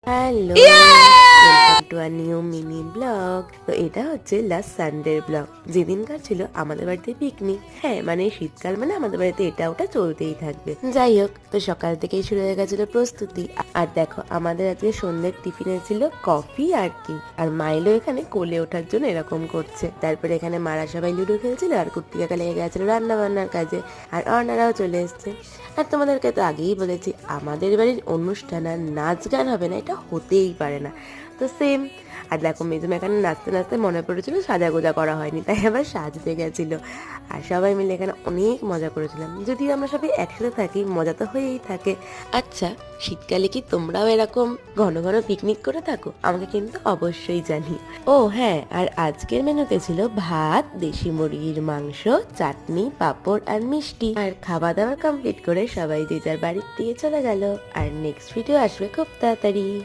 Hello, welcome to a new mini blog. তো এটা হচ্ছে লাস্ট সানডের ব্লগ, যেদিনকার ছিল আমাদের বাড়িতে পিকনিক। হ্যাঁ, মানে শীতকাল মানে আমাদের বাড়িতে এটা ওটা চলতেই থাকবে। যাই হোক, তো সকাল থেকেই শুরু হয়ে গেছিল প্রস্তুতি। আর দেখো, আমাদের আজকে সন্ধ্যের টিফিনে ছিল কফি আর কি। আর মাইলো এখানে কোলে ওঠার জন্য এরকম করছে। তারপরে এখানে মারা সবাই লুডো খেলছিল, আর কুট্টি কাকা লেগে গেছিল রান্না বান্নার কাজে। আর অর্ণারাও চলে এসছে। আর তোমাদেরকে তো আগেই বলেছি, আমাদের বাড়ির অনুষ্ঠান আর নাচ গান হবে না এটা হতেই পারে না। তো সেম। আর দেখো, মেজুম এখানে নাচতে নাচতে মনে পড়েছিল সাজাগোজা করা হয়নি, তাই আবার সাজতে গেছিল। আর সবাই মিলে এখানে অনেক মজা করেছিলাম। যদি আমরা সবাই একসাথে থাকি, মজা তো হয়েই থাকে। আচ্ছা, শীতকালে কি তোমরাও এরকম ঘন ঘন পিকনিক করে থাকো? আমাকে কিন্তু অবশ্যই জানিও। ও হ্যাঁ, আর আজকের মেনুতে ছিল ভাত, দেশি মুরগির মাংস, চাটনি, পাঁপড় আর মিষ্টি। আর খাওয়া দাওয়া কমপ্লিট করে সবাই যে যার বাড়ির দিকে চলে গেল। আর নেক্সট ভিডিও আসবে খুব তাড়াতাড়ি।